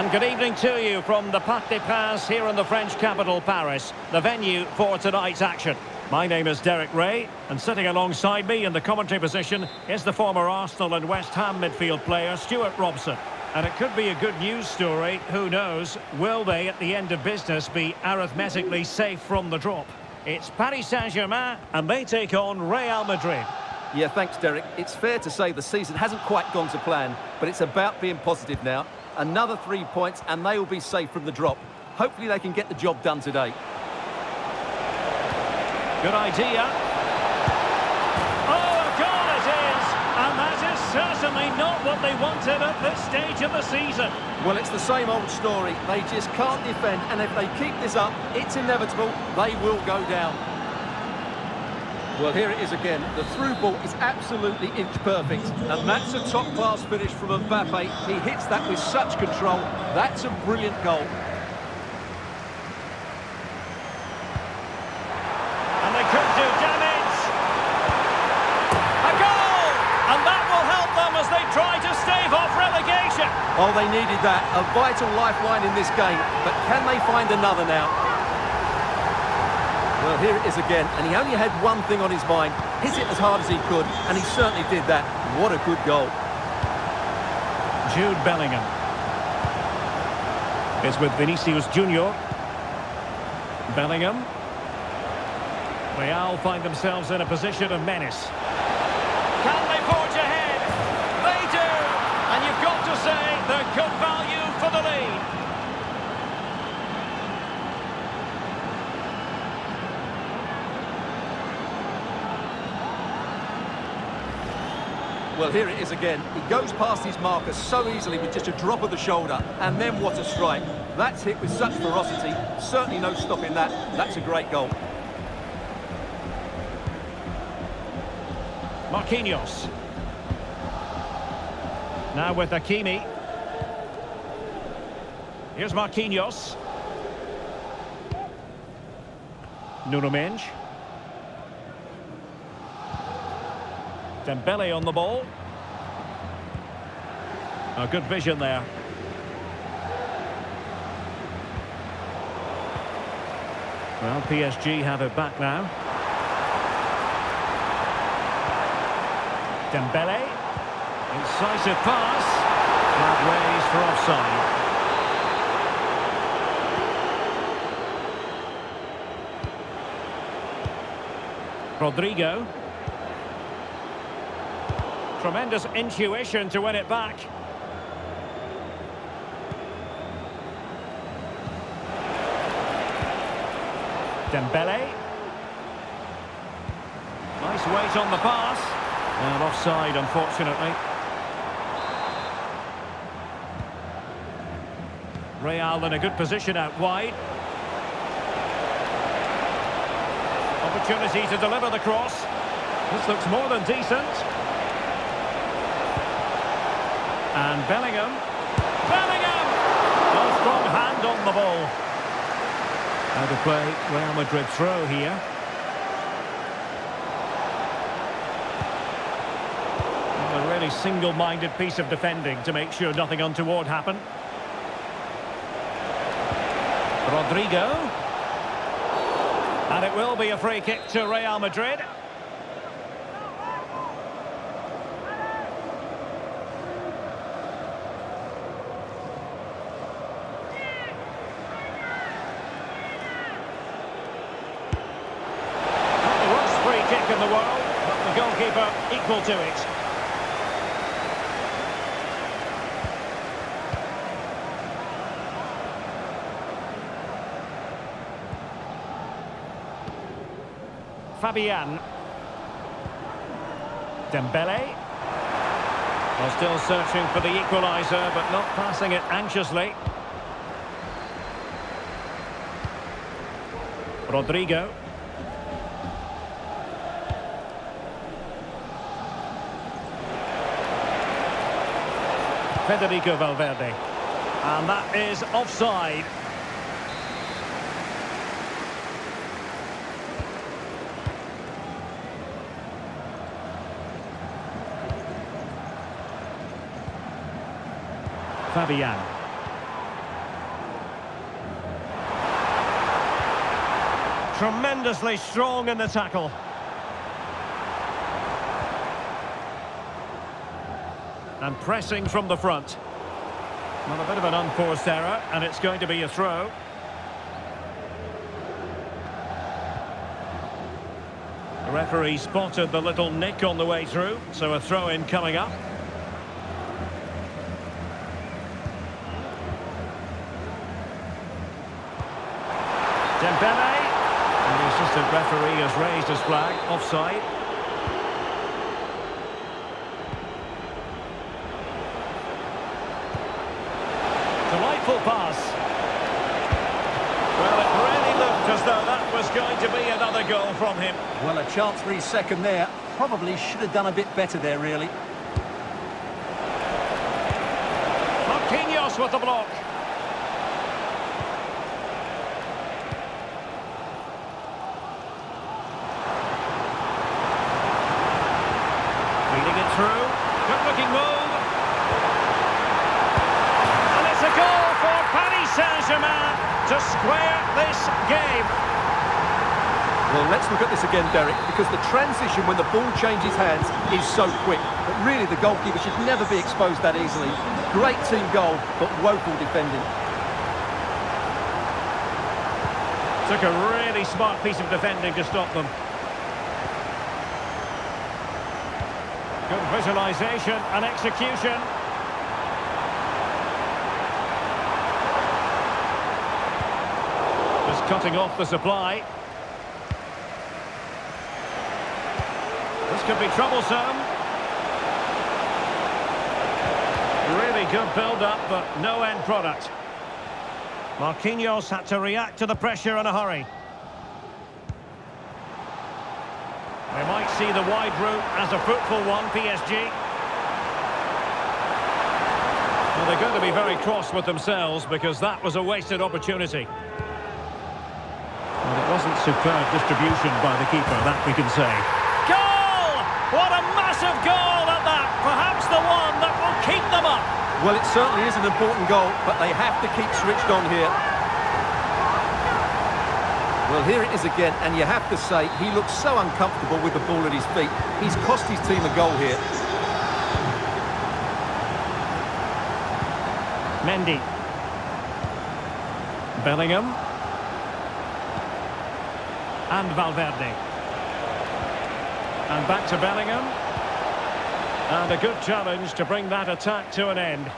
And good evening to you from the Parc des Princes here in the French capital, Paris, the venue for tonight's action. My name is Derek Ray, and sitting alongside me in the commentary position is the former Arsenal and West Ham midfield player, Stuart Robson. And it could be a good news story, who knows? Will they, at the end of business, be arithmetically safe from the drop? It's Paris Saint-Germain, and they take on Real Madrid. Yeah, thanks, Derek. It's fair to say the season hasn't quite gone to plan, but it's about being positive now. Another 3 points, and they will be safe from the drop. Hopefully they can get the job done today. Good idea. Oh, a goal it is! And that is certainly not what they wanted at this stage of the season. Well, it's the same old story. They just can't defend, and if they keep this up, it's inevitable. They will go down. Well, here it is again. The through ball is absolutely inch perfect. And that's a top-class finish from Mbappe. He hits that with such control. That's a brilliant goal. And they could do damage. A goal! And that will help them as they try to stave off relegation. Oh, they needed that. A vital lifeline in this game. But can they find another now? Well, here it is again, and he only had one thing on his mind. Hit it as hard as he could, and he certainly did that. What a good goal. Jude Bellingham is with Vinicius Junior. Bellingham. Real find themselves in a position of menace. Can they forge ahead? They do! And you've got to say they're good value for the lead. Well, here it is again. He goes past his marker so easily with just a drop of the shoulder. And then what a strike. That's hit with such ferocity. Certainly no stopping that. That's a great goal. Marquinhos. Now with Hakimi. Here's Marquinhos. Nuno Mendes. Dembele on the ball. A good vision there. Well, PSG have it back now. Dembele. Incisive pass. Flag raised for offside. Rodrigo. Tremendous intuition to win it back. Dembele. Nice weight on the pass. And offside, unfortunately. Real in a good position out wide. Opportunity to deliver the cross. This looks more than decent. And Bellingham. Bellingham! A strong hand on the ball. Out of play, Real Madrid throw here. A really single-minded piece of defending to make sure nothing untoward happened. Rodrigo. And it will be a free kick to Real Madrid. In the world, but the goalkeeper equal to it. Fabian. Dembele. Well, still searching for the equaliser, but not passing it anxiously. Rodrigo. Federico Valverde. And that is offside. Fabian. Tremendously strong in the tackle. And pressing from the front. Well, a bit of an unforced error, and it's going to be a throw. The referee spotted the little nick on the way through, so a throw-in coming up. Dembele. And the assistant referee has raised his flag, offside. Delightful pass. Well, it really looked as though that was going to be another goal from him. Well, a chance for his second there. Probably should have done a bit better there, really. Marquinhos with the block. Feeding it through. Good-looking move. And it's a goal for Paris Saint-Germain to square this game. Well, let's look at this again, Derek, because the transition when the ball changes hands is so quick. But really, the goalkeeper should never be exposed that easily. Great team goal, but woeful defending. Took a really smart piece of defending to stop them. Good visualisation and execution. Just cutting off the supply. This could be troublesome. Really good build-up, but no end product. Marquinhos had to react to the pressure in a hurry. We might see the wide route as a fruitful one, PSG. Well, they're going to be very cross with themselves because that was a wasted opportunity. Well, it wasn't superb distribution by the keeper, that we can say. Goal! What a massive goal at that! Perhaps the one that will keep them up. Well, it certainly is an important goal, but they have to keep switched on here. Well, here it is again, and you have to say, he looks so uncomfortable with the ball at his feet. He's cost his team a goal here. Mendy. Bellingham. And Valverde. And back to Bellingham. And a good challenge to bring that attack to an end.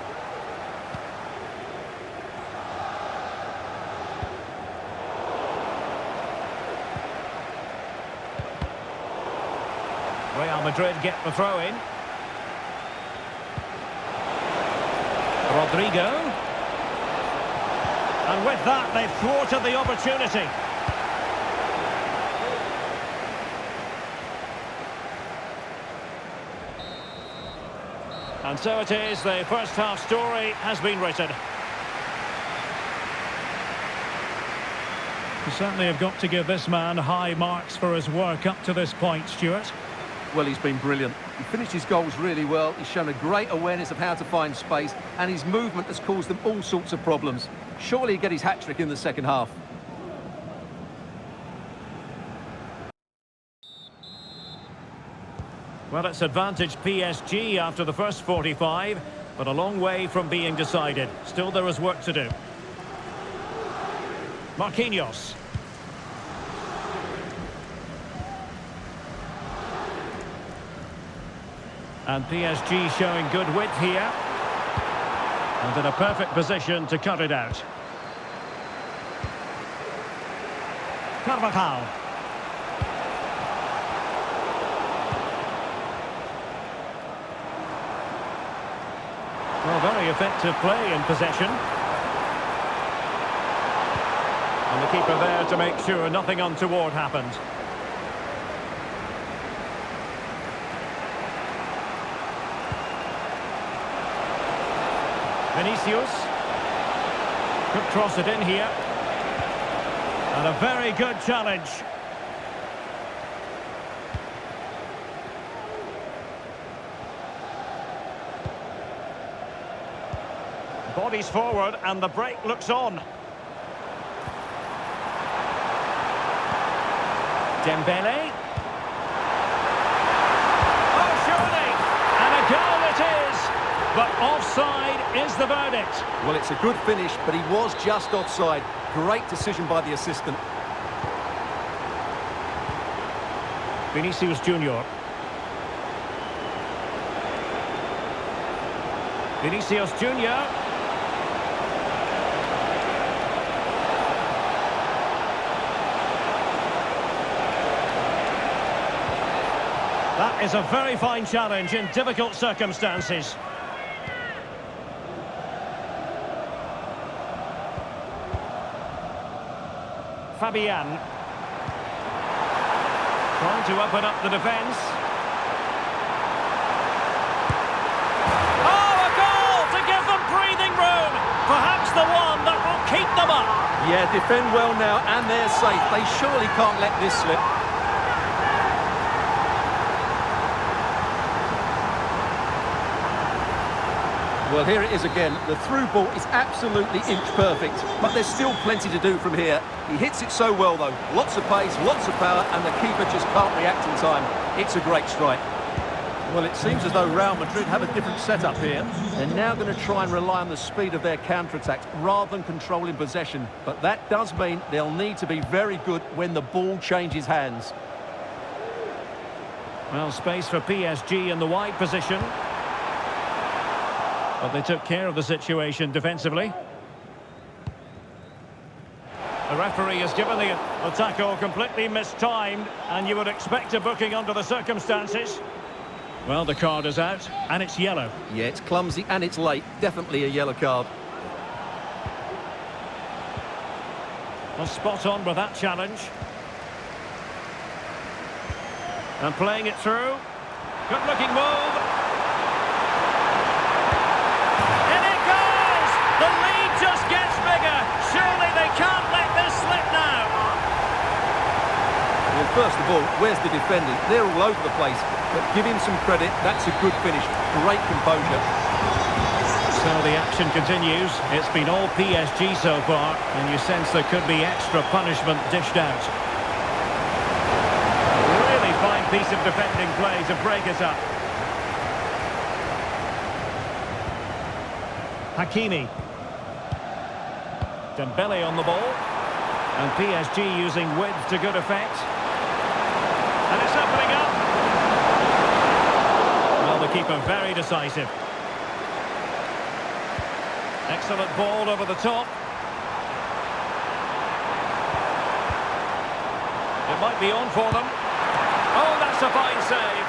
Real Madrid get the throw-in. Rodrigo. And with that, they've thwarted the opportunity. And so it is, the first half story has been written. You certainly have got to give this man high marks for his work up to this point, Stuart. Well, he's been brilliant. He finished his goals really well. He's shown a great awareness of how to find space, and his movement has caused them all sorts of problems. Surely he'll get his hat-trick in the second half. Well, it's advantage PSG after the first 45, but a long way from being decided. Still, there is work to do. Marquinhos. And PSG showing good width here. And in a perfect position to cut it out. Carvajal. Well, very effective play in possession. And the keeper there to make sure nothing untoward happened. Vinicius. Could cross it in here. And a very good challenge. Bodies forward and the break looks on. Dembele. Oh, surely! And a goal it is! But offside is the verdict. Well, it's a good finish, but he was just offside. Great decision by the assistant. Vinicius Junior. Vinicius Junior. That is a very fine challenge in difficult circumstances. Fabian. Trying to open up the defence. Oh, a goal to give them breathing room. Perhaps the one that will keep them up. Yeah, defend well now, and they're safe. They surely can't let this slip. Well, here it is again. The through ball is absolutely inch perfect, but there's still plenty to do from here. He hits it so well, though. Lots of pace, lots of power, and the keeper just can't react in time. It's a great strike. Well, it seems as though Real Madrid have a different setup here. They're now going to try and rely on the speed of their counter-attacks rather than controlling possession. But that does mean they'll need to be very good when the ball changes hands. Well, space for PSG in the wide position. But they took care of the situation defensively. The referee has given the tackle completely mistimed, and you would expect a booking under the circumstances. Well, the card is out, and it's yellow. Yeah, it's clumsy and it's late. Definitely a yellow card. Well, spot on with that challenge. And playing it through. Good-looking move. In it goes! The lead just gets bigger. Surely they can't let this slip now. Well, first of all, where's the defending? They're all over the place. But give him some credit. That's a good finish. Great composure. So the action continues. It's been all PSG so far, and you sense there could be extra punishment dished out. Really fine piece of defending play to break it up. Hakimi. Dembele on the ball. And PSG using width to good effect. And it's opening up. Well, the keeper very decisive. Excellent ball over the top. It might be on for them. Oh, that's a fine save.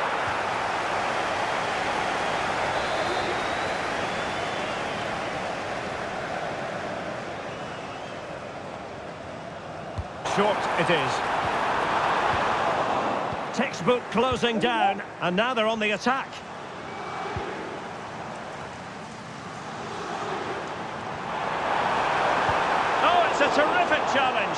Short it is. Textbook closing down, and now they're on the attack. Oh, it's a terrific challenge.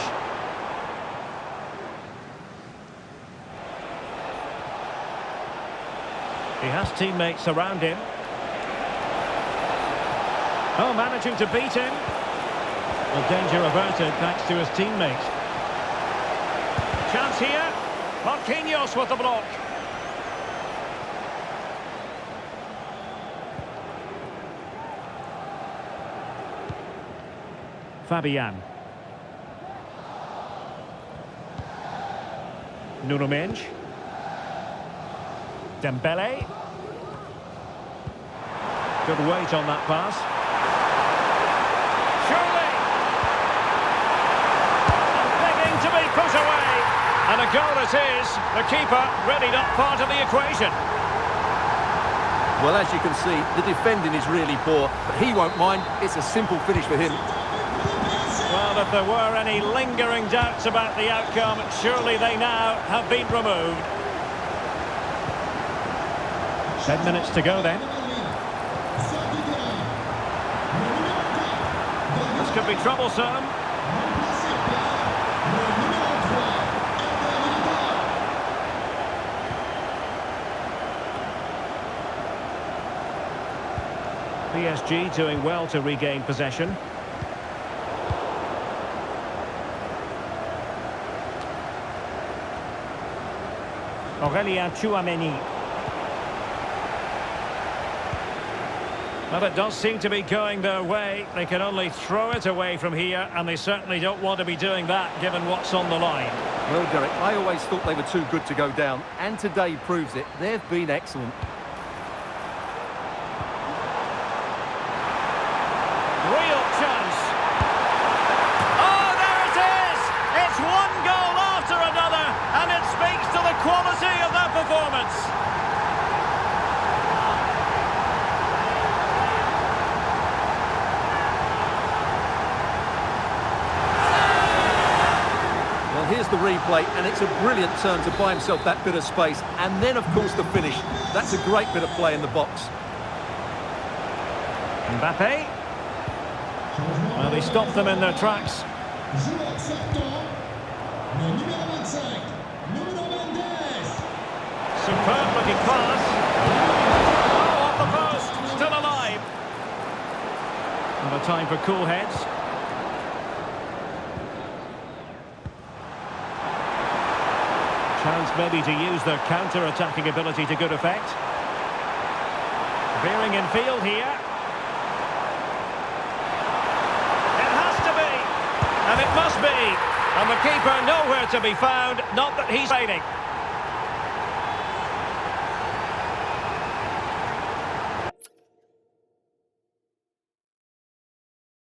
He has teammates around him. Oh, managing to beat him. Well, danger averted thanks to his teammates. Chance here. Marquinhos with the block. Fabian. Nuno Mendes. Dembele. Good weight on that pass. Surely. And begging to be put away. And a goal it is. The keeper really not part of the equation. Well, as you can see, the defending is really poor, but he won't mind. It's a simple finish for him. Well, if there were any lingering doubts about the outcome, surely they now have been removed. 10 minutes to go then. This could be troublesome. PSG doing well to regain possession. Aurelien Tchouameni. Well, it does seem to be going their way. They can only throw it away from here, and they certainly don't want to be doing that, given what's on the line. Well, Derek, I always thought they were too good to go down, and today proves it. They've been excellent. Real chance. Oh, there it is! It's one goal after another, and it speaks to the quality of their performance. Here's the replay, and it's a brilliant turn to buy himself that bit of space. And then, of course, the finish. That's a great bit of play in the box. Mbappe. Well, they stopped them in their tracks. Superb looking pass. Oh, off the post. Still alive. And a time for cool heads. Chance maybe to use their counter-attacking ability to good effect. Veering in field here. It has to be, and it must be. And the keeper nowhere to be found, not that he's waiting.